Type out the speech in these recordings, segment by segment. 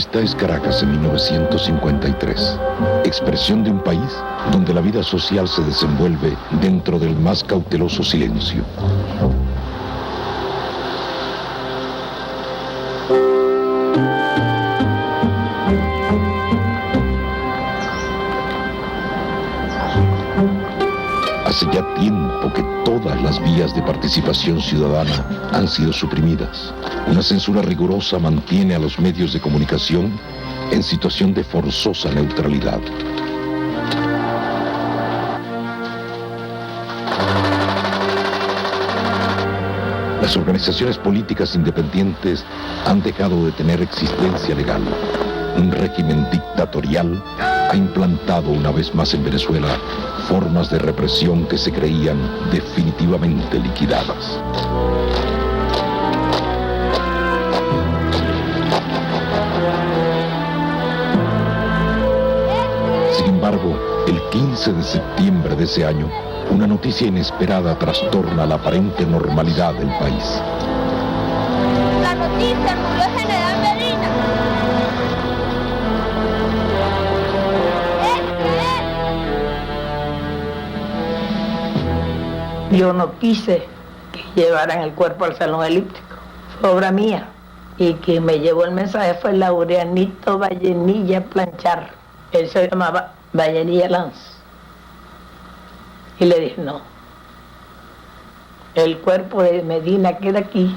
Esta es Caracas en 1953, expresión de un país donde la vida social se desenvuelve dentro del más cauteloso silencio. Hace ya tiempo que todas las vías de participación ciudadana han sido suprimidas. Una censura rigurosa mantiene a los medios de comunicación en situación de forzosa neutralidad. Las organizaciones políticas independientes han dejado de tener existencia legal. Un régimen dictatorial ha implantado una vez más en Venezuela formas de represión que se creían definitivamente liquidadas. Sin embargo, el 15 de septiembre de ese año, una noticia inesperada trastorna la aparente normalidad del país. La noticia, murió el general Medina. Yo no quise que llevaran el cuerpo al salón elíptico, fue obra mía. Y quien me llevó el mensaje fue Laureanito Vallenilla Planchar. Él se llamaba Vallenilla Lanz. Y le dije, no, el cuerpo de Medina queda aquí.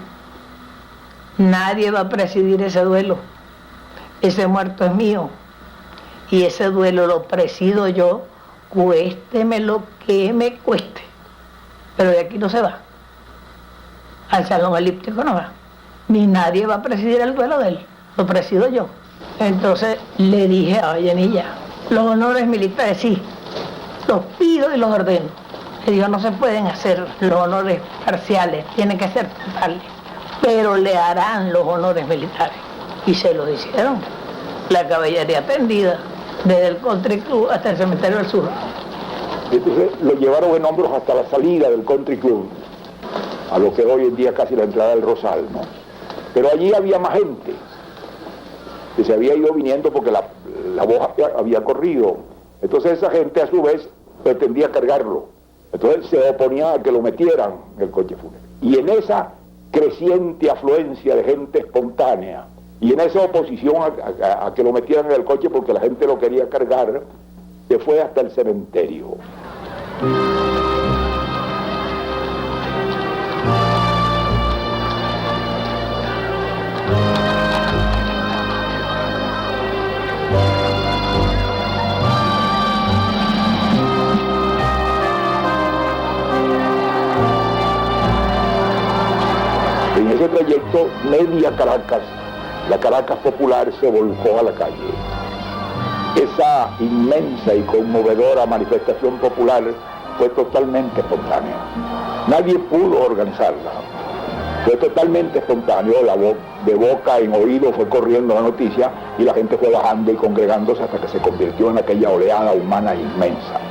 Nadie va a presidir ese duelo. Ese muerto es mío. Y ese duelo lo presido yo, cuésteme lo que me cueste. Pero de aquí no se va. Al salón elíptico no va. Ni nadie va a presidir el duelo de él. Lo presido yo. Entonces le dije a Vallenilla, los honores militares sí, los pido y los ordeno. Le digo, no se pueden hacer los honores parciales, tienen que ser totales. Pero le harán los honores militares. Y se lo hicieron. La caballería tendida, desde el Country Club hasta el Cementerio del Sur. Entonces lo llevaron en hombros hasta la salida del Country Club, a lo que hoy en día casi la entrada del Rosal, ¿no? Pero allí había más gente que se había ido viniendo porque la voz había corrido. Entonces esa gente a su vez pretendía cargarlo. Entonces se oponía a que lo metieran en el coche fúnebre. Y en esa creciente afluencia de gente espontánea y en esa oposición a que lo metieran en el coche porque la gente lo quería cargar, se fue hasta el cementerio. En ese trayecto, media Caracas, la Caracas popular, se volcó a la calle. Esa inmensa y conmovedora manifestación popular fue totalmente espontánea. Nadie pudo organizarla. Fue totalmente espontáneo, de boca en oído fue corriendo la noticia y la gente fue bajando y congregándose hasta que se convirtió en aquella oleada humana inmensa.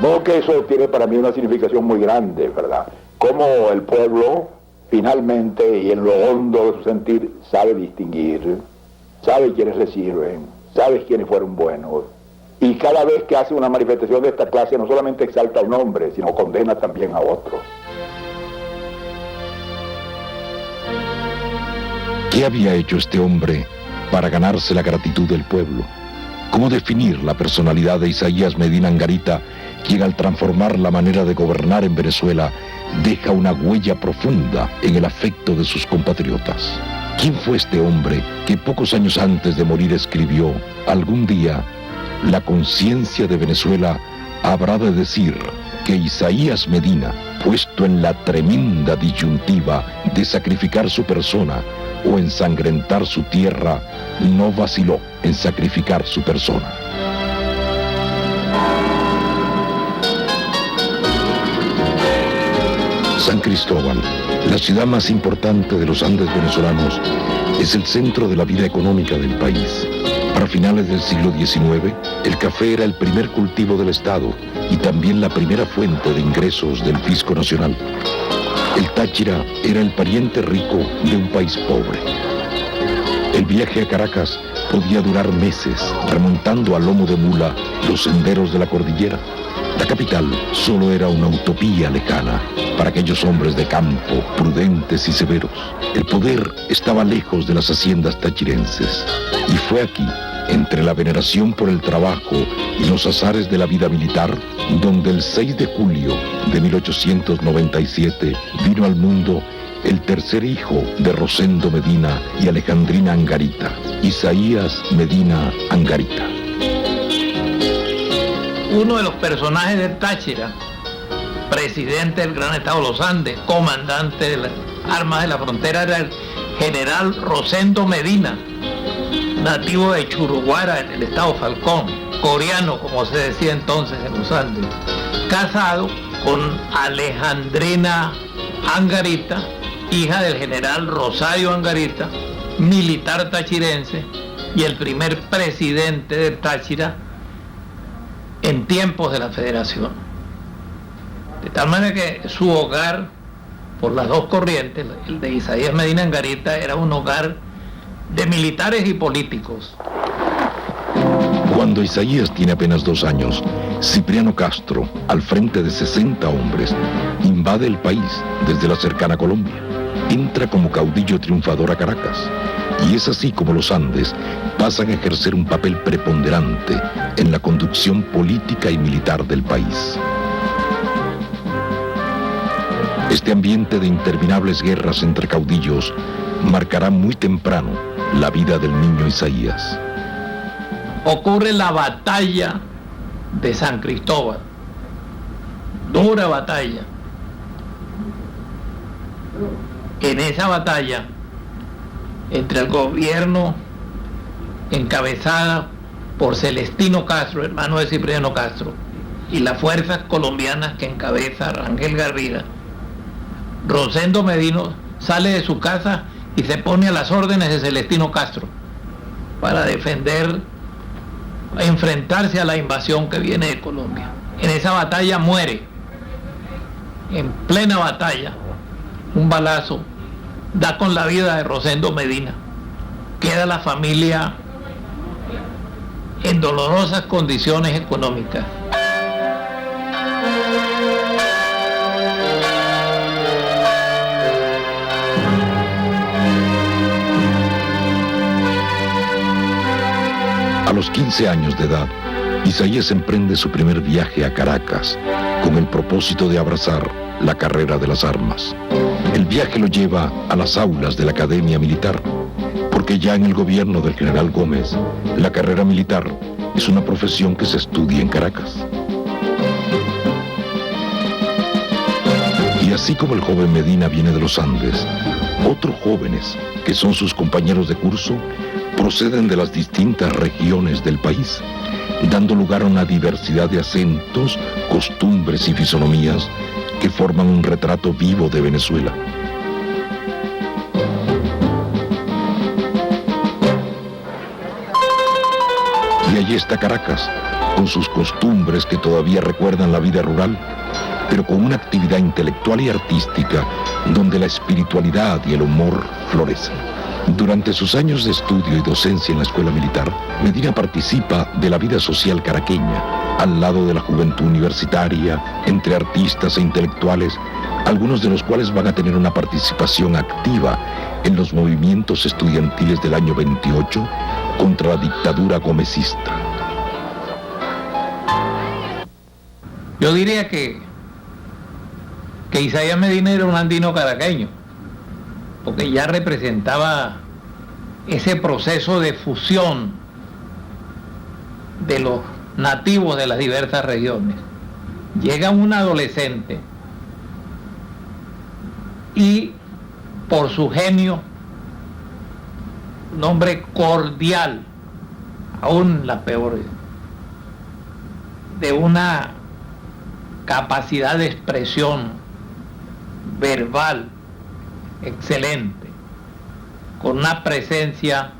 No, que eso tiene para mí una significación muy grande, ¿verdad? Como el pueblo finalmente y en lo hondo de su sentir sabe distinguir, sabe quiénes le sirven, sabe quiénes fueron buenos. Y cada vez que hace una manifestación de esta clase no solamente exalta a un hombre, sino condena también a otros. ¿Qué había hecho este hombre para ganarse la gratitud del pueblo? ¿Cómo definir la personalidad de Isaías Medina Angarita, quien al transformar la manera de gobernar en Venezuela deja una huella profunda en el afecto de sus compatriotas? ¿Quién fue este hombre que pocos años antes de morir escribió, algún día, la conciencia de Venezuela habrá de decir que Isaías Medina, puesto en la tremenda disyuntiva de sacrificar su persona o ensangrentar su tierra, no vaciló en sacrificar su persona? San Cristóbal, la ciudad más importante de los Andes venezolanos, es el centro de la vida económica del país. Para finales del siglo XIX, el café era el primer cultivo del Estado y también la primera fuente de ingresos del fisco nacional. El Táchira era el pariente rico de un país pobre. El viaje a Caracas podía durar meses, remontando a lomo de mula los senderos de la cordillera. La capital solo era una utopía lejana para aquellos hombres de campo, prudentes y severos. El poder estaba lejos de las haciendas tachirenses. Y fue aquí, entre la veneración por el trabajo y los azares de la vida militar, donde el 6 de julio de 1897 vino al mundo el tercer hijo de Rosendo Medina y Alejandrina Angarita, Isaías Medina Angarita. Uno de los personajes del Táchira, presidente del Gran Estado de los Andes, comandante de las armas de la frontera, era el general Rosendo Medina, nativo de Churuguara, en el estado Falcón, coreano, como se decía entonces en los Andes, casado con Alejandrina Angarita, hija del general Rosario Angarita, militar tachirense y el primer presidente de Táchira en tiempos de la Federación. De tal manera que su hogar, por las dos corrientes, el de Isaías Medina Angarita, era un hogar de militares y políticos. Cuando Isaías tiene apenas 2 años, Cipriano Castro, al frente de 60 hombres, invade el país desde la cercana Colombia. Entra como caudillo triunfador a Caracas, y es así como los Andes pasan a ejercer un papel preponderante en la conducción política y militar del país. Este ambiente de interminables guerras entre caudillos marcará muy temprano la vida del niño Isaías. Ocurre la batalla de San Cristóbal, dura batalla. En esa batalla, entre el gobierno encabezada por Celestino Castro, hermano de Cipriano Castro, y las fuerzas colombianas que encabeza Rangel Garriga, Rosendo Medina sale de su casa y se pone a las órdenes de Celestino Castro para defender, enfrentarse a la invasión que viene de Colombia. En esa batalla muere, en plena batalla, un balazo da con la vida de Rosendo Medina. Queda la familia en dolorosas condiciones económicas. A los 15 años de edad, Isaías emprende su primer viaje a Caracas con el propósito de abrazar la carrera de las armas. El viaje lo lleva a las aulas de la Academia Militar, porque ya en el gobierno del general Gómez, la carrera militar es una profesión que se estudia en Caracas. Y así como el joven Medina viene de los Andes, otros jóvenes, que son sus compañeros de curso, proceden de las distintas regiones del país, dando lugar a una diversidad de acentos, costumbres y fisonomías que forman un retrato vivo de Venezuela. Y allí está Caracas, con sus costumbres que todavía recuerdan la vida rural, pero con una actividad intelectual y artística donde la espiritualidad y el humor florecen. Durante sus años de estudio y docencia en la escuela militar, Medina participa de la vida social caraqueña, al lado de la juventud universitaria, entre artistas e intelectuales, algunos de los cuales van a tener una participación activa en los movimientos estudiantiles del año 28 contra la dictadura gomecista. Yo diría que Isaías Medina era un andino caraqueño, porque ya representaba ese proceso de fusión de los nativos de las diversas regiones. Llega un adolescente y por su genio, un hombre cordial, aún la peor, de una capacidad de expresión verbal excelente, con una presencia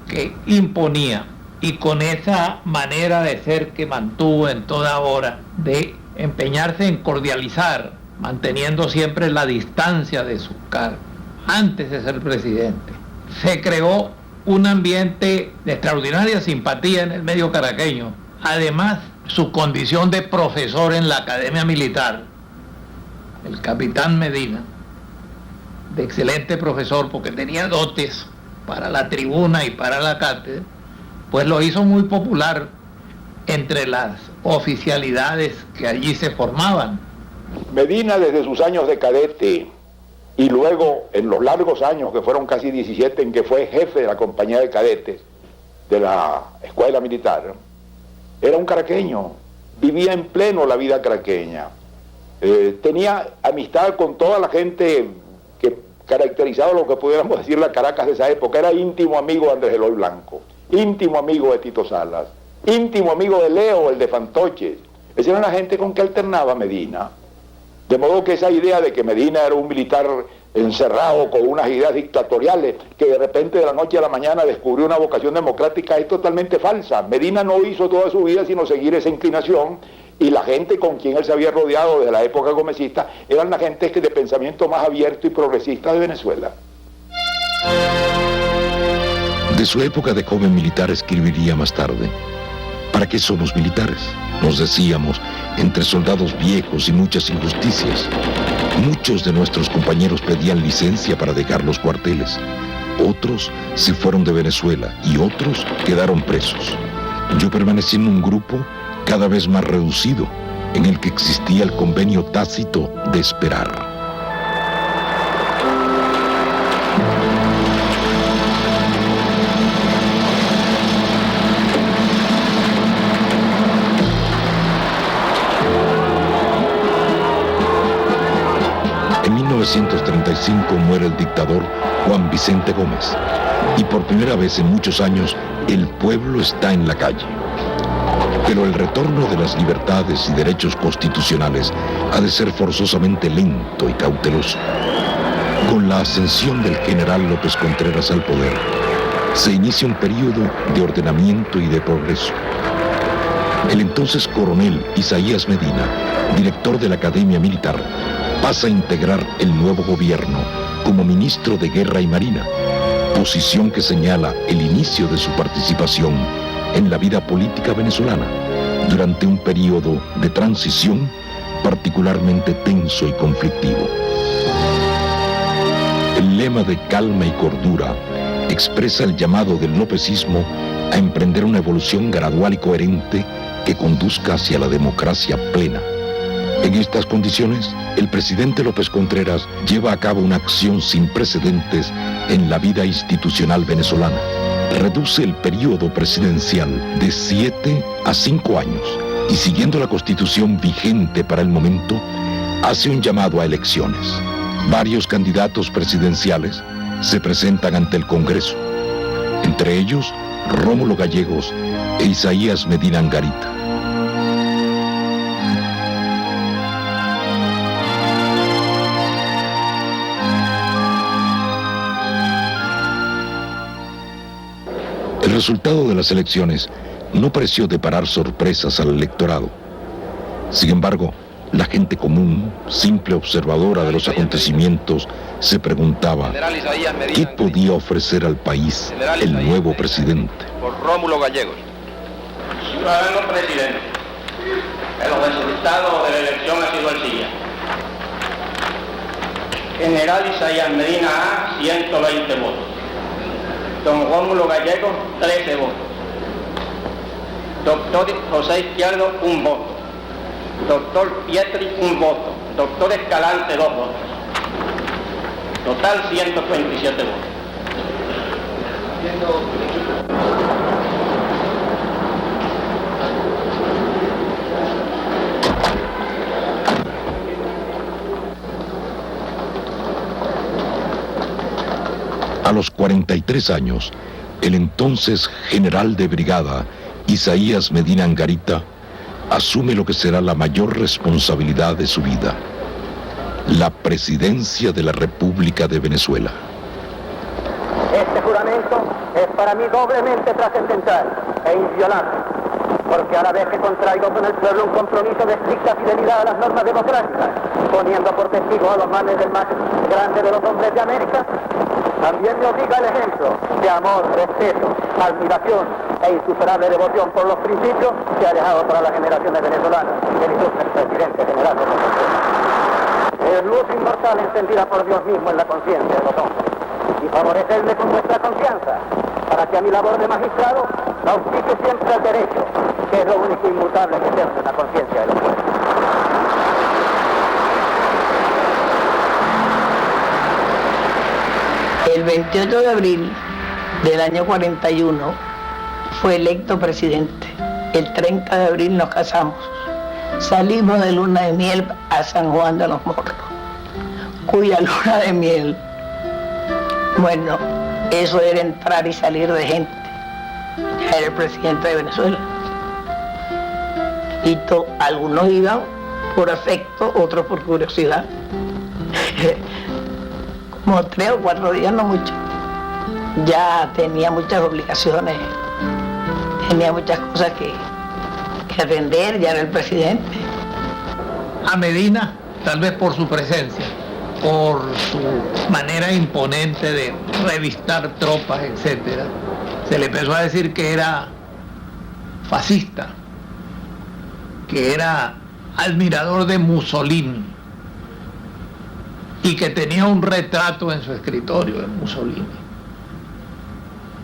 que imponía y con esa manera de ser que mantuvo en toda hora, de empeñarse en cordializar, manteniendo siempre la distancia de su cargo, antes de ser presidente. Se creó un ambiente de extraordinaria simpatía en el medio caraqueño. Además, su condición de profesor en la Academia Militar, el capitán Medina, de excelente profesor porque tenía dotes para la tribuna y para la cátedra, pues lo hizo muy popular entre las oficialidades que allí se formaban. Medina, desde sus años de cadete y luego en los largos años, que fueron casi 17, en que fue jefe de la compañía de cadetes de la escuela militar, era un caraqueño, vivía en pleno la vida caraqueña, tenía amistad con toda la gente que caracterizaba lo que pudiéramos decir la Caracas de esa época. Era íntimo amigo de Andrés Eloy Blanco, íntimo amigo de Tito Salas, íntimo amigo de Leo, el de Fantoches. Esa era la gente con que alternaba Medina. De modo que esa idea de que Medina era un militar encerrado con unas ideas dictatoriales, que de repente de la noche a la mañana descubrió una vocación democrática, es totalmente falsa. Medina no hizo toda su vida sino seguir esa inclinación, y la gente con quien él se había rodeado desde la época gomecista eran la gente de pensamiento más abierto y progresista de Venezuela. De su época de joven militar escribiría más tarde: ¿para qué somos militares?, nos decíamos, entre soldados viejos y muchas injusticias. Muchos de nuestros compañeros pedían licencia para dejar los cuarteles. Otros se fueron de Venezuela y otros quedaron presos. Yo permanecí en un grupo cada vez más reducido, en el que existía el convenio tácito de esperar. En 1935 muere el dictador Juan Vicente Gómez, y por primera vez en muchos años el pueblo está en la calle. Pero el retorno de las libertades y derechos constitucionales ha de ser forzosamente lento y cauteloso. Con la ascensión del general López Contreras al poder, se inicia un periodo de ordenamiento y de progreso. El entonces coronel Isaías Medina, director de la Academia Militar, pasa a integrar el nuevo gobierno como ministro de Guerra y Marina, posición que señala el inicio de su participación en la vida política venezolana durante un periodo de transición particularmente tenso y conflictivo. El lema de calma y cordura expresa el llamado del lopecismo a emprender una evolución gradual y coherente que conduzca hacia la democracia plena. En estas condiciones, el presidente López Contreras lleva a cabo una acción sin precedentes en la vida institucional venezolana. Reduce el periodo presidencial de 7 a 5 años y, siguiendo la Constitución vigente para el momento, hace un llamado a elecciones. Varios candidatos presidenciales se presentan ante el Congreso, entre ellos Rómulo Gallegos e Isaías Medina Angarita. El resultado de las elecciones no pareció deparar sorpresas al electorado. Sin embargo, la gente común, simple observadora de los acontecimientos, se preguntaba qué podía ofrecer al país el nuevo presidente. Por Rómulo Gallegos. Ciudadano presidente, el resultado de la elección ha sido el siguiente. General Isaías Medina A, 120 votos. Don Rómulo Gallegos, 13 votos. Doctor José Izquierdo, 1 voto. Doctor Pietri, 1 voto. Doctor Escalante, 2 votos. Total 127 votos. A los 43 años, el entonces general de brigada, Isaías Medina Angarita, asume lo que será la mayor responsabilidad de su vida: la presidencia de la República de Venezuela. Este juramento es para mí doblemente trascendental e inviolable, porque a la vez que contraigo con el pueblo un compromiso de estricta fidelidad a las normas democráticas, poniendo por testigo a los males del más grande de los hombres de América, También me obliga el ejemplo de amor, respeto, admiración e insuperable devoción por los principios que ha dejado para las generaciones venezolanas el ilustre presidente general de Venezuela. Es luz inmortal encendida por Dios mismo en la conciencia de los hombres. Y favorecerme con vuestra confianza, para que a mi labor de magistrado auspicie siempre el derecho, que es lo único inmutable que ejerce la conciencia de los pueblos. El 28 de abril del año 41 fue electo presidente. El 30 de abril nos casamos. Salimos de luna de miel a San Juan de los Morros, cuya luna de miel, bueno, eso era entrar y salir de gente. Ya era el presidente de Venezuela. Y algunos iban por afecto, otros por curiosidad. Como 3 o 4 días, no mucho. Ya tenía muchas obligaciones, tenía muchas cosas que atender, ya era el presidente. A Medina, tal vez por su presencia, por su manera imponente de revistar tropas, etc., se le empezó a decir que era fascista, que era admirador de Mussolini y que tenía un retrato en su escritorio de Mussolini.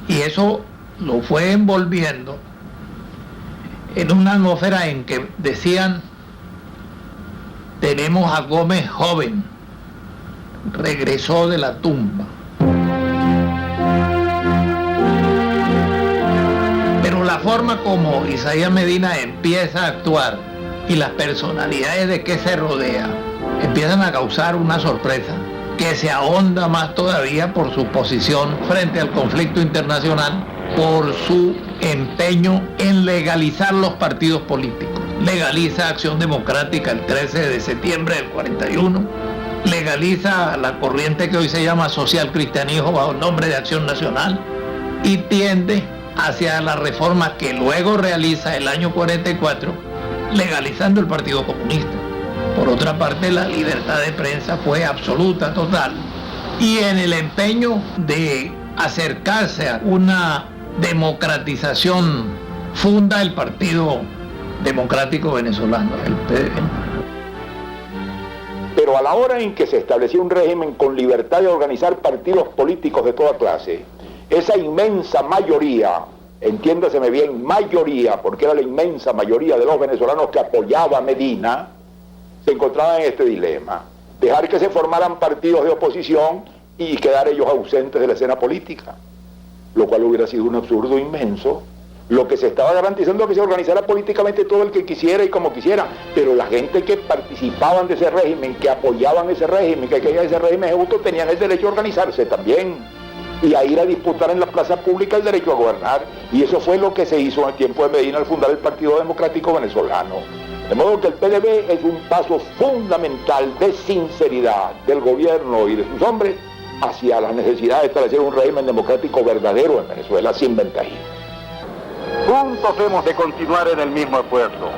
Y eso lo fue envolviendo en una atmósfera en que decían: tenemos a Gómez joven, regresó de la tumba. Pero la forma como Isaías Medina empieza a actuar y las personalidades de que se rodea empiezan a causar una sorpresa que se ahonda más todavía por su posición frente al conflicto internacional, por su empeño en legalizar los partidos políticos. Legaliza Acción Democrática el 13 de septiembre del 41, legaliza la corriente que hoy se llama Social Cristianismo bajo el nombre de Acción Nacional y tiende hacia la reforma que luego realiza el año 44, legalizando el Partido Comunista. Por otra parte, la libertad de prensa fue absoluta, total, y en el empeño de acercarse a una democratización funda el Partido Democrático Venezolano, el PDV. Pero a la hora en que se estableció un régimen con libertad de organizar partidos políticos de toda clase, esa inmensa mayoría, entiéndaseme bien, mayoría, porque era la inmensa mayoría de los venezolanos que apoyaba a Medina, se encontraban en este dilema: dejar que se formaran partidos de oposición y quedar ellos ausentes de la escena política, lo cual hubiera sido un absurdo inmenso. Lo que se estaba garantizando es que se organizara políticamente todo el que quisiera y como quisiera, pero la gente que participaban de ese régimen, que apoyaban ese régimen, que querían ese régimen justo, tenían el derecho a organizarse también y a ir a disputar en la plaza pública el derecho a gobernar. Y eso fue lo que se hizo en el tiempo de Medina al fundar el Partido Democrático Venezolano. De modo que el PDV es un paso fundamental de sinceridad del gobierno y de sus hombres hacia la necesidad de establecer un régimen democrático verdadero en Venezuela, sin ventajismo. Juntos hemos de continuar en el mismo esfuerzo,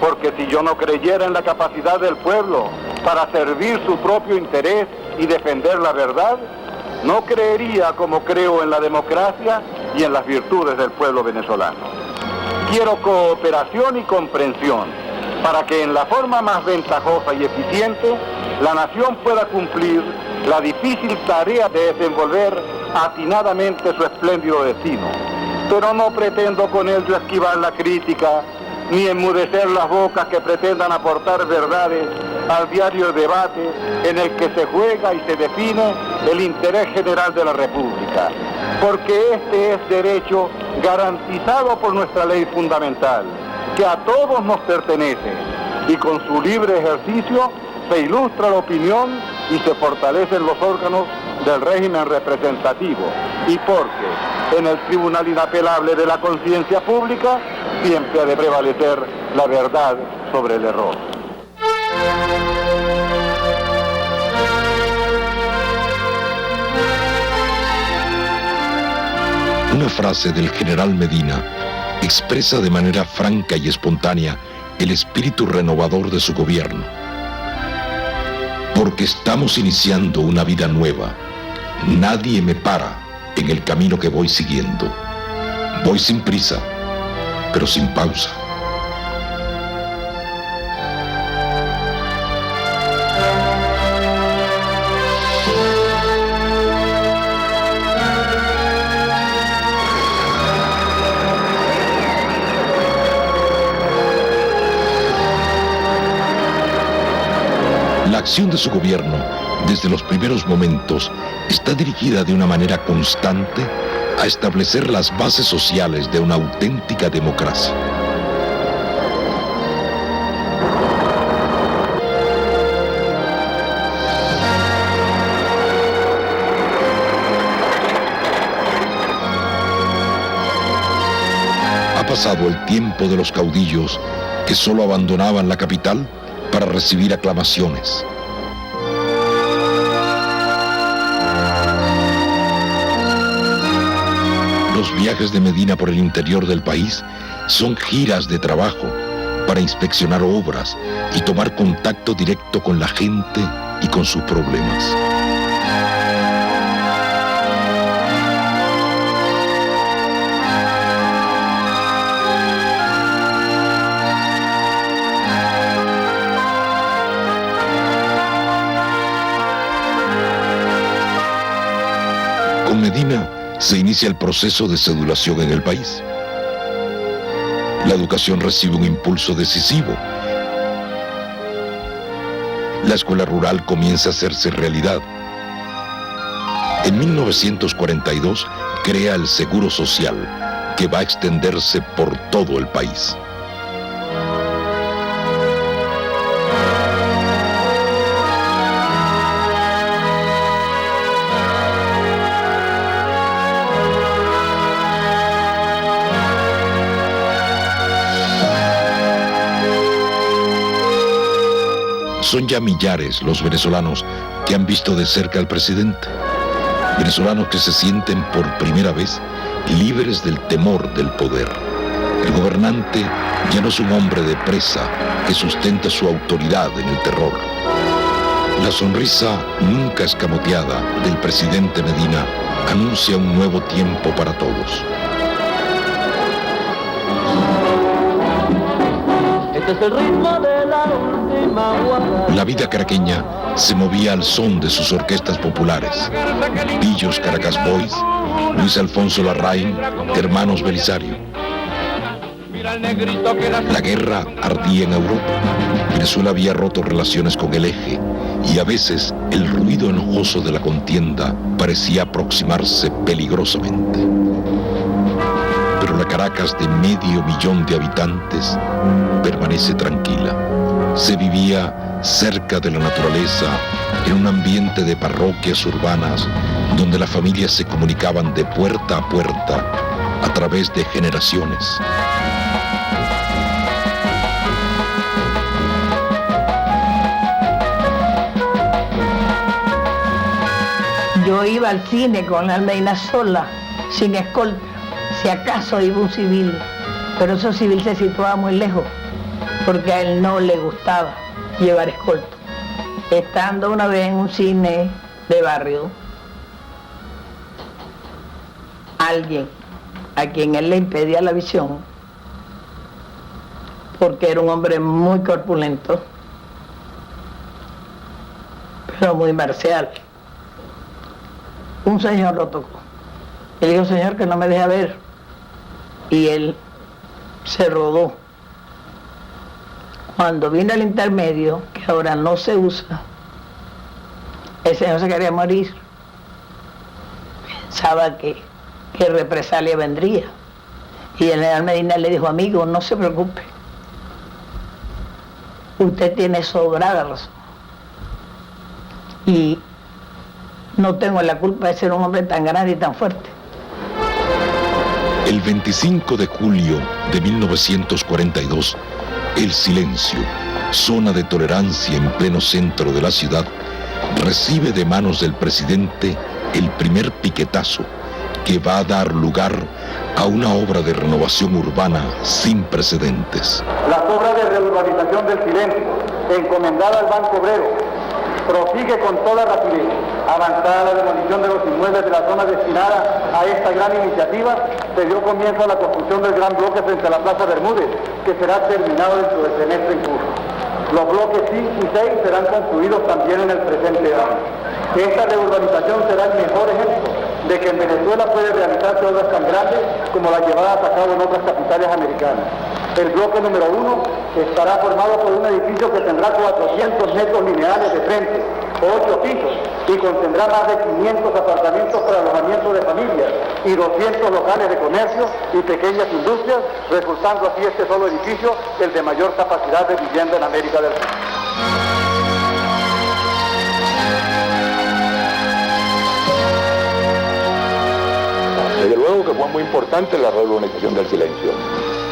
porque si yo no creyera en la capacidad del pueblo para servir su propio interés y defender la verdad, no creería como creo en la democracia y en las virtudes del pueblo venezolano. Quiero cooperación y comprensión para que en la forma más ventajosa y eficiente la nación pueda cumplir la difícil tarea de desenvolver atinadamente su espléndido destino. Pero no pretendo con ello esquivar la crítica, ni enmudecer las bocas que pretendan aportar verdades al diario debate en el que se juega y se define el interés general de la República, porque este es derecho garantizado por nuestra ley fundamental, que a todos nos pertenece, y con su libre ejercicio se ilustra la opinión y se fortalecen los órganos del régimen representativo, y porque en el tribunal inapelable de la conciencia pública siempre ha de prevalecer la verdad sobre el error. Una frase del general Medina expresa de manera franca y espontánea el espíritu renovador de su gobierno. Porque estamos iniciando una vida nueva, Nadie me para en el camino que voy siguiendo. Voy sin prisa, pero sin pausa. La acción de su gobierno, desde los primeros momentos, está dirigida de una manera constante a establecer las bases sociales de una auténtica democracia. Ha pasado el tiempo de los caudillos que solo abandonaban la capital para recibir aclamaciones. Los viajes de Medina por el interior del país son giras de trabajo para inspeccionar obras y tomar contacto directo con la gente y con sus problemas. Con Medina se inicia el proceso de cedulación en el país. La educación recibe un impulso decisivo. La escuela rural comienza a hacerse realidad. En 1942 crea el Seguro Social, que va a extenderse por todo el país. Son ya millares los venezolanos que han visto de cerca al presidente. Venezolanos que se sienten por primera vez libres del temor del poder. El gobernante ya no es un hombre de presa que sustenta su autoridad en el terror. La sonrisa nunca escamoteada del presidente Medina anuncia un nuevo tiempo para todos. Este es el ritmo de la última guarda. La vida caraqueña se movía al son de sus orquestas populares. Pillos Caracas Boys, Luis Alfonso Larraín, Hermanos Belisario. La guerra ardía en Europa. Venezuela había roto relaciones con el Eje y a veces el ruido enojoso de la contienda parecía aproximarse peligrosamente. Pero la Caracas de 500 000 de habitantes permanece tranquila. Se vivía cerca de la naturaleza, en un ambiente de parroquias urbanas, donde las familias se comunicaban de puerta a puerta a través de generaciones. Yo iba al cine con la Medina sola, sin escolta. Si acaso iba un civil, pero ese civil se situaba muy lejos, porque a él no le gustaba llevar escolta. Estando una vez en un cine de barrio, alguien a quien él le impedía la visión, porque era un hombre muy corpulento, pero muy marcial, un señor lo tocó. Y le dijo, señor, que no me deja ver. Y él se rodó. Cuando vino el intermedio, que ahora no se usa, el señor se quería morir. Pensaba que represalia vendría. Y el general Medina le dijo, amigo, no se preocupe. Usted tiene sobrada razón. Y no tengo la culpa de ser un hombre tan grande y tan fuerte. El 25 de julio de 1942, El Silencio, zona de tolerancia en pleno centro de la ciudad, recibe de manos del presidente el primer piquetazo que va a dar lugar a una obra de renovación urbana sin precedentes. Las obras de reurbanización del Silencio, encomendada al Banco Obrero, Prosigue con toda rapidez, avanzada la demolición de los inmuebles de la zona destinada a esta gran iniciativa, se dio comienzo a la construcción del gran bloque frente a la Plaza Bermúdez, que será terminado dentro del semestre en curso. Los bloques 5 y 6 serán concluidos también en el presente año. Esta reurbanización será el mejor ejemplo de que en Venezuela puede realizarse obras tan grandes como las llevadas a cabo en otras capitales americanas. El bloque número 1 estará formado por un edificio que tendrá 400 metros lineales de frente, 8 pisos, y contendrá más de 500 apartamentos para alojamiento de familias y 200 locales de comercio y pequeñas industrias, resultando así este solo edificio el de mayor capacidad de vivienda en América del Sur. Desde luego que fue muy importante la reurbanización del Silencio,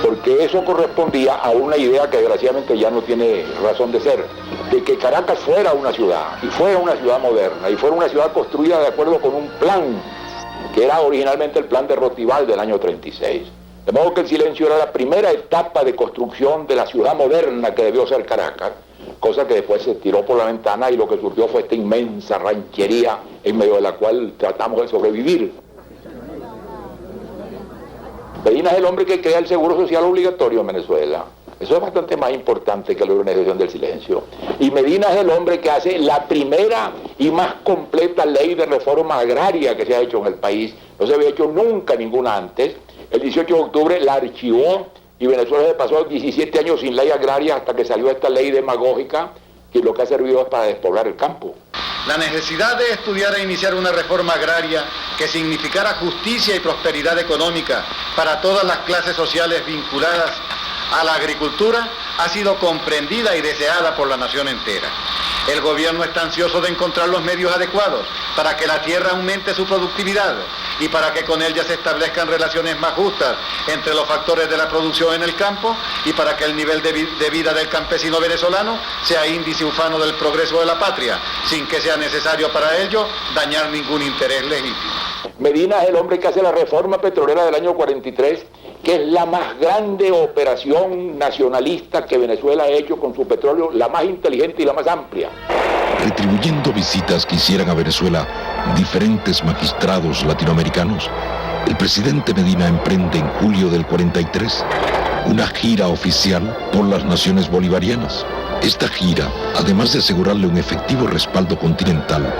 porque eso correspondía a una idea que desgraciadamente ya no tiene razón de ser, de que Caracas fuera una ciudad, y fuera una ciudad moderna, y fuera una ciudad construida de acuerdo con un plan, que era originalmente el plan de Rotival del año 36. De modo que el Silencio era la primera etapa de construcción de la ciudad moderna que debió ser Caracas, cosa que después se tiró por la ventana y lo que surgió fue esta inmensa ranchería en medio de la cual tratamos de sobrevivir. Medina es el hombre que crea el seguro social obligatorio en Venezuela. Eso es bastante más importante que la organización del Silencio. Y Medina es el hombre que hace la primera y más completa ley de reforma agraria que se ha hecho en el país. No se había hecho nunca ninguna antes. El 18 de octubre la archivó y Venezuela se pasó 17 años sin ley agraria hasta que salió esta ley demagógica que lo que ha servido es para despoblar el campo. La necesidad de estudiar e iniciar una reforma agraria que significara justicia y prosperidad económica para todas las clases sociales vinculadas a la agricultura ha sido comprendida y deseada por la nación entera. El gobierno está ansioso de encontrar los medios adecuados para que la tierra aumente su productividad y para que con ella se establezcan relaciones más justas entre los factores de la producción en el campo y para que el nivel de vida del campesino venezolano sea índice ufano del progreso de la patria, sin que sea necesario para ello dañar ningún interés legítimo. Medina es el hombre que hace la reforma petrolera del año 43, que es la más grande operación nacionalista que Venezuela ha hecho con su petróleo, la más inteligente y la más amplia. Retribuyendo visitas que hicieran a Venezuela diferentes magistrados latinoamericanos, el presidente Medina emprende en julio del 43 una gira oficial por las naciones bolivarianas. Esta gira, además de asegurarle un efectivo respaldo continental,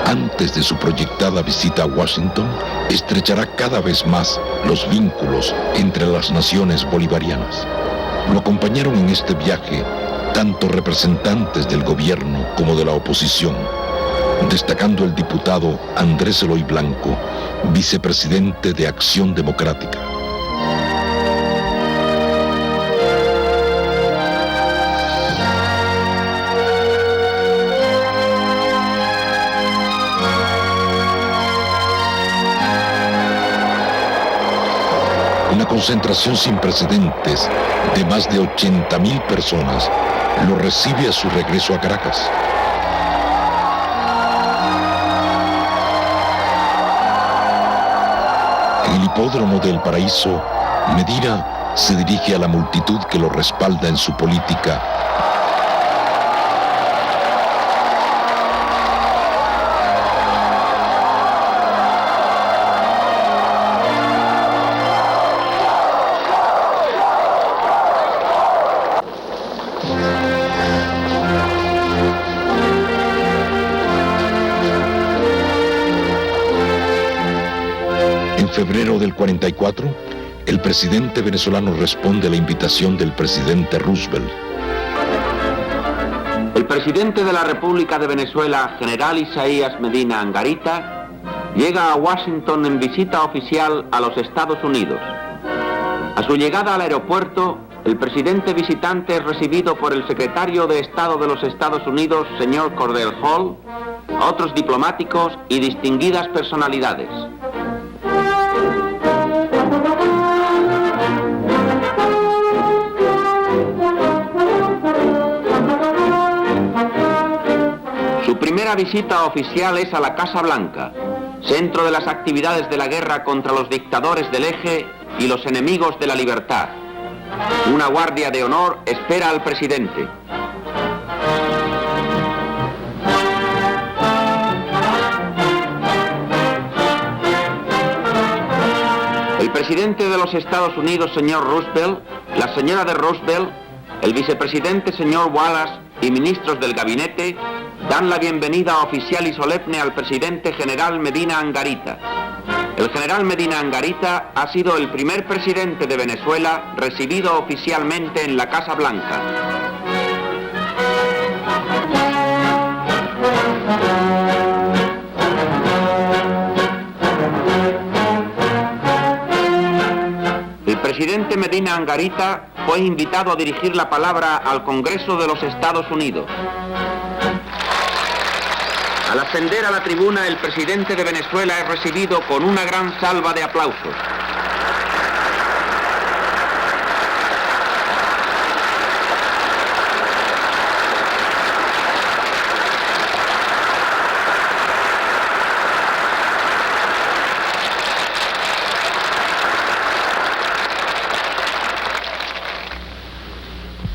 antes de su proyectada visita a Washington, estrechará cada vez más los vínculos entre las naciones bolivarianas. Lo acompañaron en este viaje tanto representantes del gobierno como de la oposición, destacando el diputado Andrés Eloy Blanco, vicepresidente de Acción Democrática. Una concentración sin precedentes de más de 80,000 personas lo recibe a su regreso a Caracas. En el hipódromo del Paraíso, Medina se dirige a la multitud que lo respalda en su política. En febrero del 44, el presidente venezolano responde a la invitación del presidente Roosevelt. El presidente de la República de Venezuela, general Isaías Medina Angarita, llega a Washington en visita oficial a los Estados Unidos. A su llegada al aeropuerto, el presidente visitante es recibido por el secretario de Estado de los Estados Unidos, señor Cordell Hull, otros diplomáticos y distinguidas personalidades. Su primera visita oficial es a la Casa Blanca, centro de las actividades de la guerra contra los dictadores del Eje y los enemigos de la libertad. Una guardia de honor espera al presidente. presidente de los Estados Unidos, señor Roosevelt, la señora de Roosevelt, el vicepresidente, señor Wallace, y ministros del gabinete dan la bienvenida oficial y solemne al presidente general Medina Angarita. El general Medina Angarita ha sido el primer presidente de Venezuela recibido oficialmente en la Casa Blanca. El presidente Medina Angarita fue invitado a dirigir la palabra al Congreso de los Estados Unidos. Al ascender a la tribuna, el presidente de Venezuela es recibido con una gran salva de aplausos.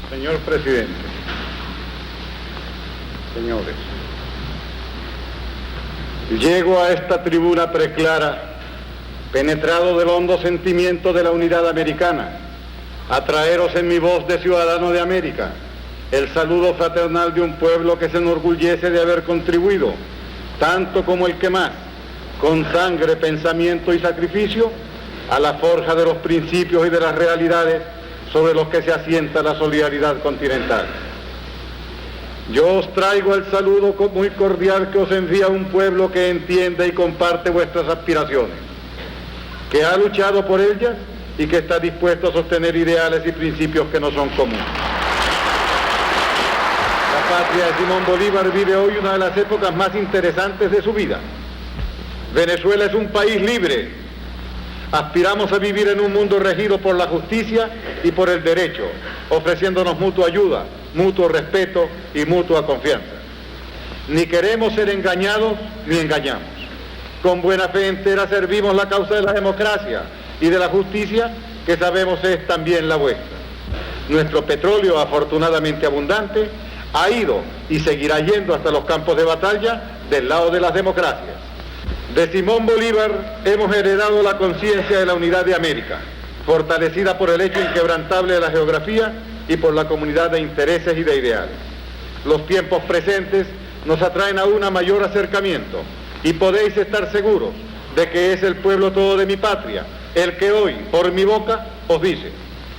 Señor presidente, señores, llego a esta tribuna preclara, penetrado del hondo sentimiento de la unidad americana, a traeros en mi voz de ciudadano de América el saludo fraternal de un pueblo que se enorgullece de haber contribuido, tanto como el que más, con sangre, pensamiento y sacrificio, a la forja de los principios y de las realidades sobre los que se asienta la solidaridad continental. Yo os traigo el saludo muy cordial que os envía un pueblo que entiende y comparte vuestras aspiraciones, que ha luchado por ellas y que está dispuesto a sostener ideales y principios que no son comunes. La patria de Simón Bolívar vive hoy una de las épocas más interesantes de su vida. Venezuela es un país libre. Aspiramos a vivir en un mundo regido por la justicia y por el derecho, ofreciéndonos mutua ayuda, mutuo respeto y mutua confianza. Ni queremos ser engañados ni engañamos. Con buena fe entera servimos la causa de la democracia y de la justicia, que sabemos es también la vuestra. Nuestro petróleo, afortunadamente abundante, ha ido y seguirá yendo hasta los campos de batalla del lado de las democracias. De Simón Bolívar hemos heredado la conciencia de la unidad de América, fortalecida por el hecho inquebrantable de la geografía y por la comunidad de intereses y de ideales. Los tiempos presentes nos atraen a un mayor acercamiento y podéis estar seguros de que es el pueblo todo de mi patria el que hoy, por mi boca, os dice: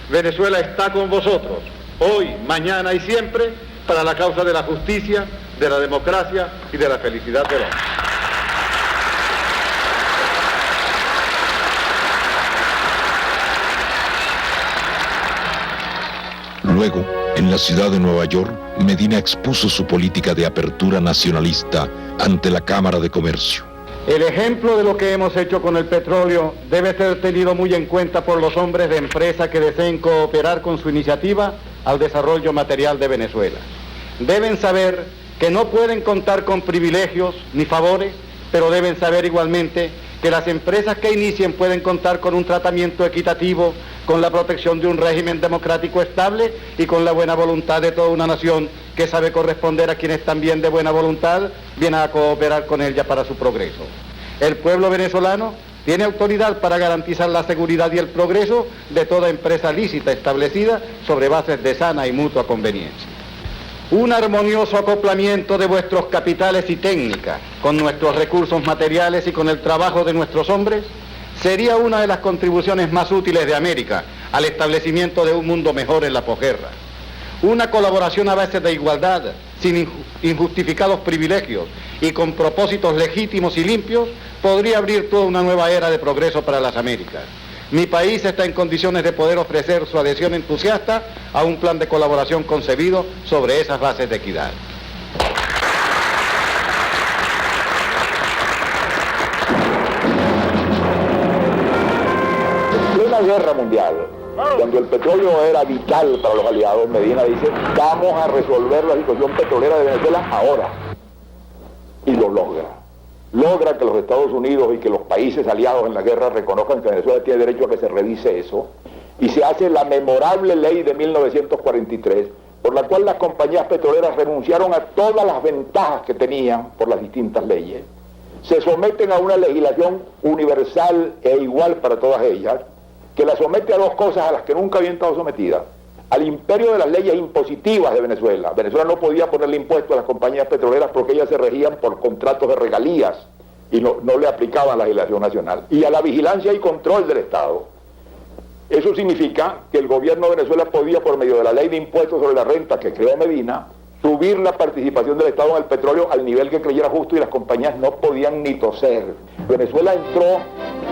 Venezuela está con vosotros, hoy, mañana y siempre, para la causa de la justicia, de la democracia y de la felicidad del hombre. Luego, en la ciudad de Nueva York, Medina expuso su política de apertura nacionalista ante la Cámara de Comercio. El ejemplo de lo que hemos hecho con el petróleo debe ser tenido muy en cuenta por los hombres de empresa que deseen cooperar con su iniciativa al desarrollo material de Venezuela. Deben saber que no pueden contar con privilegios ni favores, pero deben saber igualmente que las empresas que inicien pueden contar con un tratamiento equitativo, con la protección de un régimen democrático estable y con la buena voluntad de toda una nación que sabe corresponder a quienes también de buena voluntad vienen a cooperar con ella para su progreso. El pueblo venezolano tiene autoridad para garantizar la seguridad y el progreso de toda empresa lícita establecida sobre bases de sana y mutua conveniencia. Un armonioso acoplamiento de vuestros capitales y técnicas con nuestros recursos materiales y con el trabajo de nuestros hombres sería una de las contribuciones más útiles de América al establecimiento de un mundo mejor en la posguerra. Una colaboración a base de igualdad, sin injustificados privilegios y con propósitos legítimos y limpios, podría abrir toda una nueva era de progreso para las Américas. Mi país está en condiciones de poder ofrecer su adhesión entusiasta a un plan de colaboración concebido sobre esas bases de equidad. En plena guerra mundial, cuando el petróleo era vital para los aliados, Medina dice: vamos a resolver la situación petrolera de Venezuela ahora. Y lo logra. Logra que los Estados Unidos y que los países aliados en la guerra reconozcan que Venezuela tiene derecho a que se revise eso, y se hace la memorable ley de 1943, por la cual las compañías petroleras renunciaron a todas las ventajas que tenían por las distintas leyes, se someten a una legislación universal e igual para todas ellas, que la somete a dos cosas a las que nunca habían estado sometidas: al imperio de las leyes impositivas de Venezuela. Venezuela no podía ponerle impuestos a las compañías petroleras porque ellas se regían por contratos de regalías y no le aplicaban la legislación nacional, y a la vigilancia y control del Estado. Eso significa que el gobierno de Venezuela podía, por medio de la ley de impuestos sobre la renta que creó Medina, subir la participación del Estado en el petróleo al nivel que creyera justo, y las compañías no podían ni toser. Venezuela entró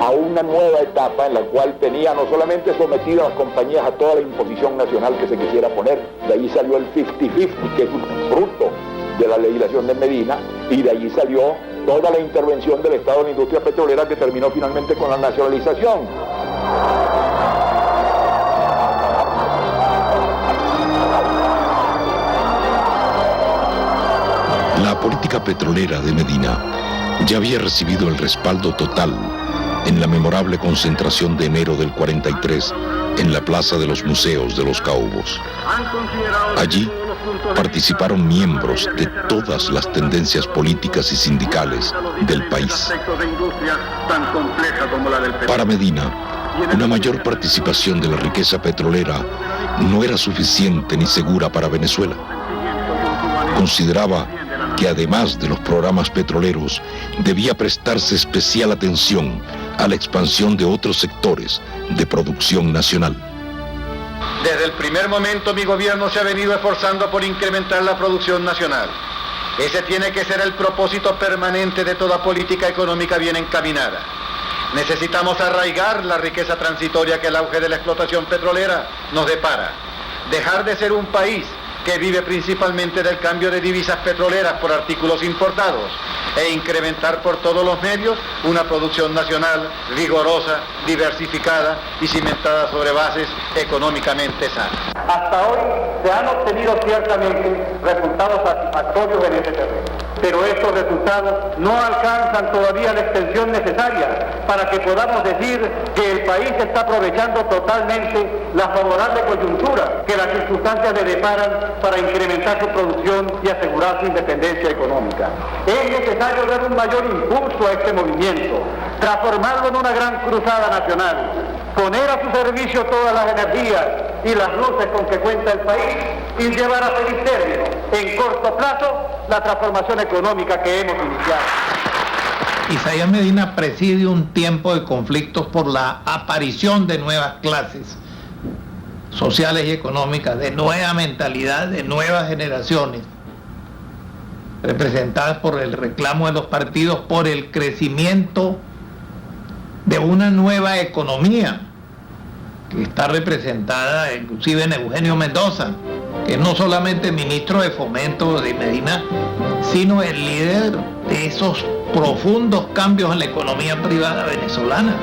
a una nueva etapa en la cual tenía no solamente sometidas a las compañías a toda la imposición nacional que se quisiera poner, de ahí salió el 50-50, que es un fruto de la legislación de Medina, y de allí salió toda la intervención del Estado en la industria petrolera, que terminó finalmente con la nacionalización. La política petrolera de Medina ya había recibido el respaldo total en la memorable concentración de enero del 43 en la Plaza de los Museos de los Caobos. Allí participaron miembros de todas las tendencias políticas y sindicales del país. Para Medina, una mayor participación de la riqueza petrolera no era suficiente ni segura para Venezuela. Consideraba que además de los programas petroleros, debía prestarse especial atención a la expansión de otros sectores de producción nacional. Desde el primer momento mi gobierno se ha venido esforzando por incrementar la producción nacional. Ese tiene que ser el propósito permanente de toda política económica bien encaminada. Necesitamos arraigar la riqueza transitoria que el auge de la explotación petrolera nos depara. Dejar de ser un país que vive principalmente del cambio de divisas petroleras por artículos importados, e incrementar por todos los medios una producción nacional vigorosa, diversificada y cimentada sobre bases económicamente sanas. Hasta hoy se han obtenido ciertamente resultados satisfactorios en este terreno, pero estos resultados no alcanzan todavía la extensión necesaria para que podamos decir que el país está aprovechando totalmente la favorable coyuntura que las circunstancias le deparan para incrementar su producción y asegurar su independencia económica. Es necesario dar un mayor impulso a este movimiento, transformarlo en una gran cruzada nacional, poner a su servicio todas las energías y las luces con que cuenta el país y llevar a feliz término, en corto plazo, la transformación económica que hemos iniciado. Isaías Medina preside un tiempo de conflictos por la aparición de nuevas clases sociales y económicas, de nueva mentalidad, de nuevas generaciones, representadas por el reclamo de los partidos, por el crecimiento de una nueva economía, que está representada inclusive en Eugenio Mendoza, que es no solamente ministro de Fomento de Medina, sino el líder de esos profundos cambios en la economía privada venezolana.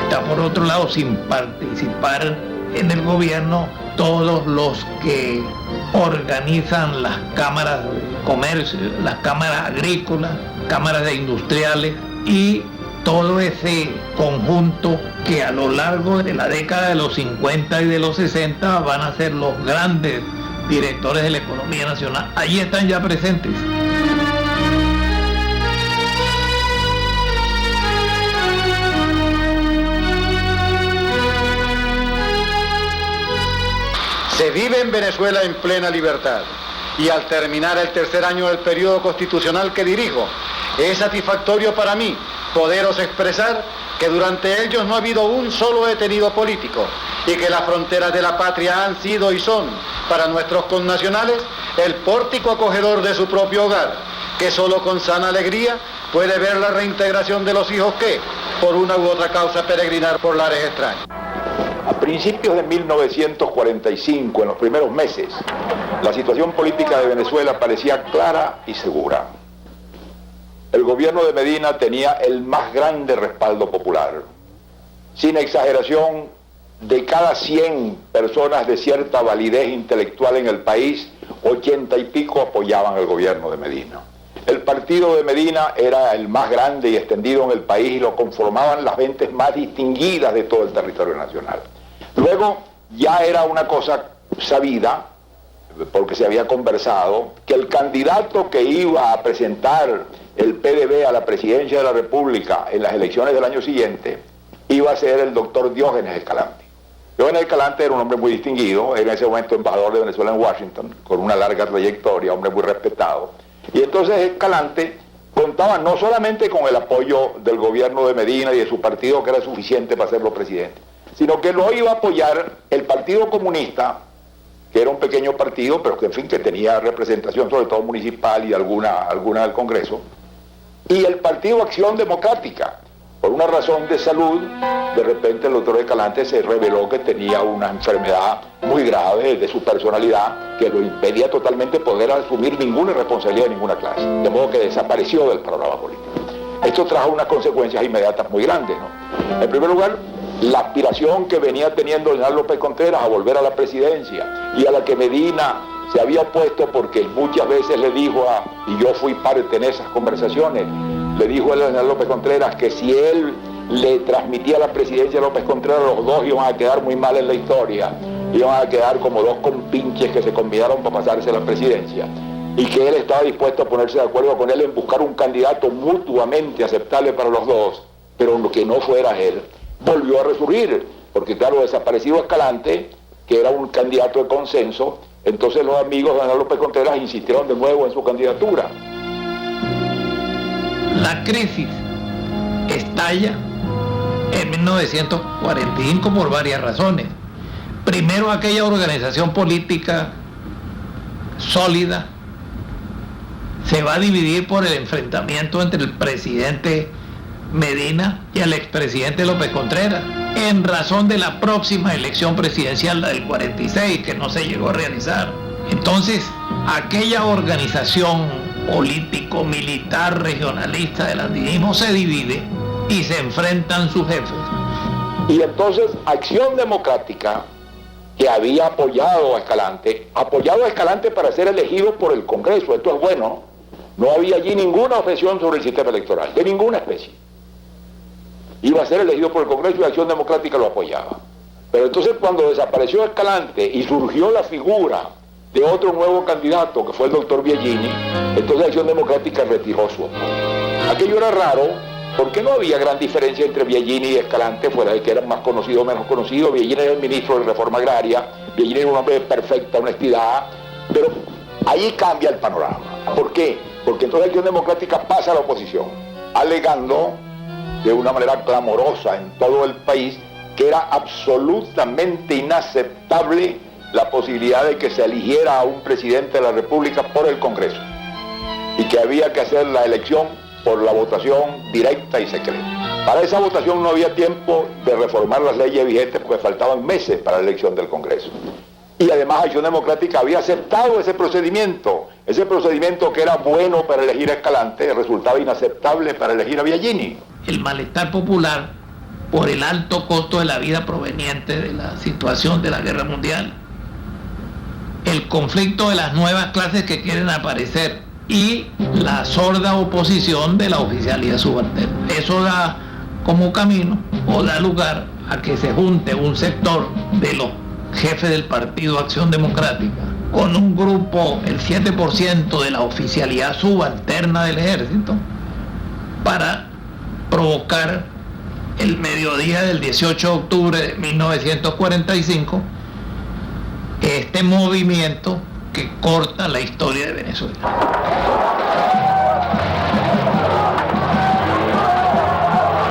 Está por otro lado sin participar en el gobierno todos los que organizan las cámaras de comercio, las cámaras agrícolas, cámaras de industriales y todo ese conjunto que a lo largo de la década de los 50 y de los 60 van a ser los grandes directores de la economía nacional. Allí están ya presentes. Se vive en Venezuela en plena libertad, y al terminar el tercer año del periodo constitucional que dirijo, es satisfactorio para mí poderos expresar que durante ellos no ha habido un solo detenido político, y que las fronteras de la patria han sido y son, para nuestros connacionales, el pórtico acogedor de su propio hogar, que solo con sana alegría puede ver la reintegración de los hijos que, por una u otra causa, peregrinar por lares extraños. A principios de 1945, en los primeros meses, la situación política de Venezuela parecía clara y segura. El gobierno de Medina tenía el más grande respaldo popular. Sin exageración, de cada 100 personas de cierta validez intelectual en el país, 80 y pico apoyaban el gobierno de Medina. El partido de Medina era el más grande y extendido en el país y lo conformaban las gentes más distinguidas de todo el territorio nacional. Luego ya era una cosa sabida, porque se había conversado, que el candidato que iba a presentar el PDB a la presidencia de la República en las elecciones del año siguiente, iba a ser el doctor Diógenes Escalante. Diógenes Escalante era un hombre muy distinguido, era en ese momento embajador de Venezuela en Washington, con una larga trayectoria, hombre muy respetado. Y entonces Escalante contaba no solamente con el apoyo del gobierno de Medina y de su partido, que era suficiente para hacerlo presidente, sino que lo iba a apoyar el Partido Comunista, que era un pequeño partido, pero que en fin, que tenía representación sobre todo municipal y alguna del Congreso, y el Partido Acción Democrática. Por una razón de salud, de repente el doctor Escalante se reveló que tenía una enfermedad muy grave de su personalidad que lo impedía totalmente poder asumir ninguna responsabilidad de ninguna clase, de modo que desapareció del panorama político. Esto trajo unas consecuencias inmediatas muy grandes, ¿no? En primer lugar, la aspiración que venía teniendo el general López Contreras a volver a la presidencia y a la que Medina se había opuesto porque muchas veces le dijo y yo fui parte en esas conversaciones, le dijo al general López Contreras que si él le transmitía la presidencia a López Contreras, los dos iban a quedar muy mal en la historia, iban a quedar como dos compinches que se combinaron para pasarse la presidencia, y que él estaba dispuesto a ponerse de acuerdo con él en buscar un candidato mutuamente aceptable para los dos, pero que no fuera él. Volvió a resurgir, porque claro, desaparecido Escalante, que era un candidato de consenso, entonces los amigos de general López Contreras insistieron de nuevo en su candidatura. La crisis estalla en 1945 por varias razones. Primero, aquella organización política sólida se va a dividir por el enfrentamiento entre el presidente Medina y el expresidente López Contreras, en razón de la próxima elección presidencial, la del 46, que no se llegó a realizar. Entonces, aquella organización político-militar regionalista del andinismo se divide y se enfrentan sus jefes. Y entonces Acción Democrática, que había apoyado a Escalante para ser elegido por el Congreso, esto es bueno, no había allí ninguna objeción sobre el sistema electoral, de ninguna especie. Iba a ser elegido por el Congreso y Acción Democrática lo apoyaba. Pero entonces cuando desapareció Escalante y surgió la figura de otro nuevo candidato, que fue el doctor Biagini, entonces Acción Democrática retiró su apoyo. Aquello era raro, porque no había gran diferencia entre Biagini y Escalante, fuera de que eran más conocidos o menos conocidos. Biagini era el ministro de Reforma Agraria, Biagini era un hombre de perfecta honestidad, pero ahí cambia el panorama. ¿Por qué? Porque entonces Acción Democrática pasa a la oposición, alegando de una manera clamorosa en todo el país que era absolutamente inaceptable la posibilidad de que se eligiera a un presidente de la República por el Congreso y que había que hacer la elección por la votación directa y secreta. Para esa votación no había tiempo de reformar las leyes vigentes porque faltaban meses para la elección del Congreso. Y además Acción Democrática había aceptado ese procedimiento que era bueno para elegir a Escalante, resultaba inaceptable para elegir a Biagini. El malestar popular por el alto costo de la vida proveniente de la situación de la guerra mundial, el conflicto de las nuevas clases que quieren aparecer y la sorda oposición de la oficialidad subalterna. Eso da como camino o da lugar a que se junte un sector de los jefes del Partido Acción Democrática con un grupo, el 7% de la oficialidad subalterna del ejército, para provocar el mediodía del 18 de octubre de 1945 este movimiento que corta la historia de Venezuela.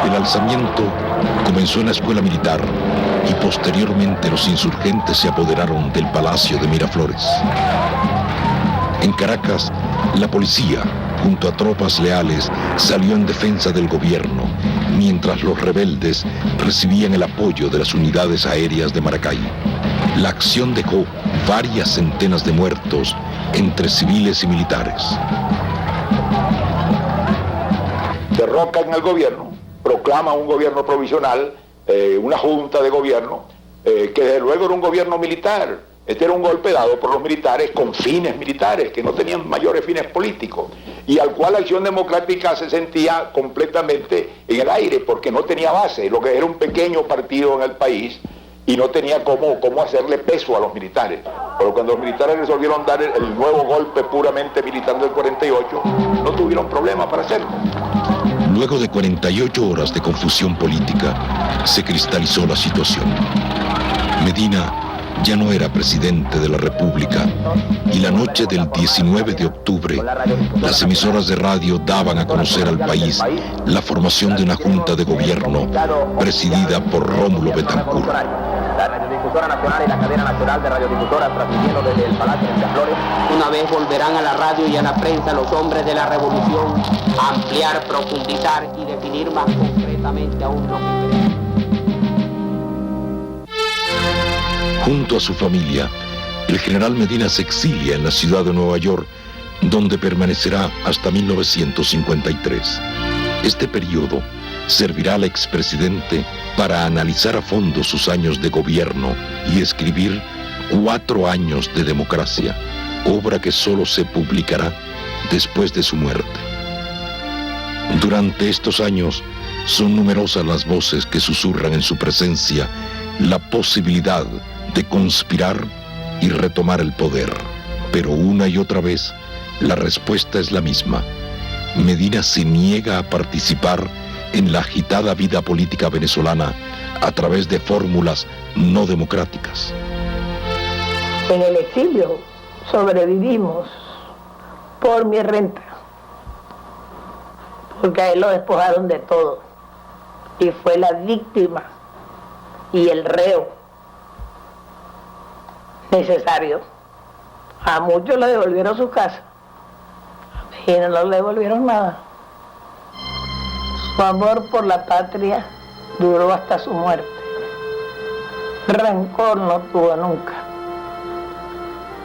El alzamiento comenzó en la escuela militar y posteriormente los insurgentes se apoderaron del Palacio de Miraflores. En Caracas, la policía, junto a tropas leales, salió en defensa del gobierno, mientras los rebeldes recibían el apoyo de las unidades aéreas de Maracay. La acción dejó varias centenas de muertos entre civiles y militares. Derrocan al gobierno, proclama un gobierno provisional, una junta de gobierno, que desde luego era un gobierno militar. Este era un golpe dado por los militares con fines militares, que no tenían mayores fines políticos, y al cual Acción Democrática se sentía completamente en el aire, porque no tenía base, lo que era un pequeño partido en el país, y no tenía cómo hacerle peso a los militares. Pero cuando los militares resolvieron dar el nuevo golpe puramente militar del 48, no tuvieron problema para hacerlo. Luego de 48 horas de confusión política, se cristalizó la situación. Medina ya no era presidente de la República y la noche del 19 de octubre, las emisoras de radio daban a conocer al país la formación de una junta de gobierno presidida por Rómulo Betancourt. La Radiodifusora Nacional y la Cadena Nacional de Radiodifusoras, transmitiendo desde el Palacio de Miraflores. Una vez volverán a la radio y a la prensa los hombres de la revolución a ampliar, profundizar y definir más concretamente aún lo que queremos. Junto a su familia, el general Medina se exilia en la ciudad de Nueva York, donde permanecerá hasta 1953. Este periodo servirá al expresidente para analizar a fondo sus años de gobierno y escribir 4 años de democracia, obra que solo se publicará después de su muerte. Durante estos años son numerosas las voces que susurran en su presencia la posibilidad de conspirar y retomar el poder, pero una y otra vez la respuesta es la misma. Medina se niega a participar en la agitada vida política venezolana a través de fórmulas no democráticas. En el exilio sobrevivimos por mi renta, porque a él lo despojaron de todo y fue la víctima y el reo necesario. A muchos le devolvieron su casa y no le devolvieron nada. Su amor por la patria duró hasta su muerte. Rencor no tuvo nunca.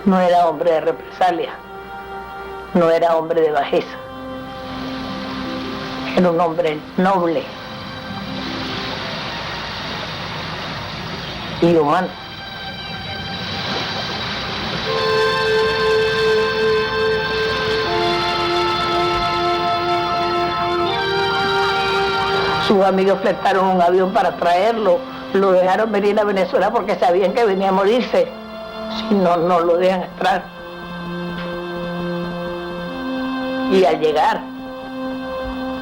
No era hombre de represalia, no era hombre de bajeza. Era un hombre noble y humano. Sus amigos fletaron un avión para traerlo, lo dejaron venir a Venezuela porque sabían que venía a morirse, si no, no lo dejan entrar. Y al llegar,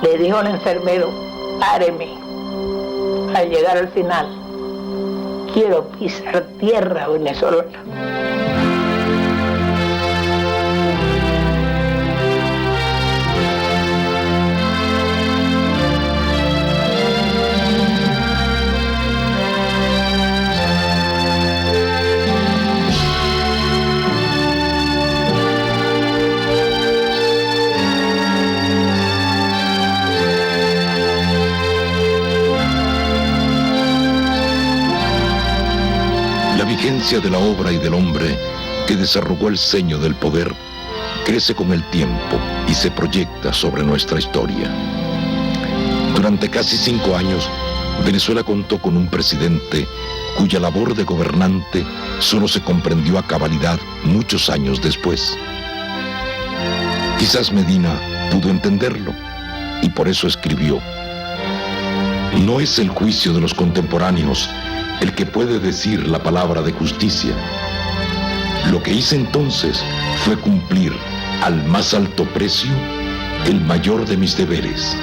le dijo al enfermero, páreme. Al llegar al final, quiero pisar tierra venezolana. La vigencia de la obra y del hombre que desarrugó el ceño del poder crece con el tiempo y se proyecta sobre nuestra historia. Durante casi 5 años, Venezuela contó con un presidente cuya labor de gobernante solo se comprendió a cabalidad muchos años después. Quizás Medina pudo entenderlo y por eso escribió: no es el juicio de los contemporáneos el que puede decir la palabra de justicia. Lo que hice entonces fue cumplir al más alto precio el mayor de mis deberes,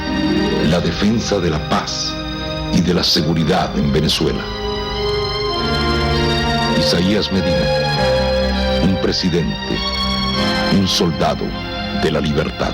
la defensa de la paz y de la seguridad en Venezuela. Isaías Medina, un presidente, un soldado de la libertad.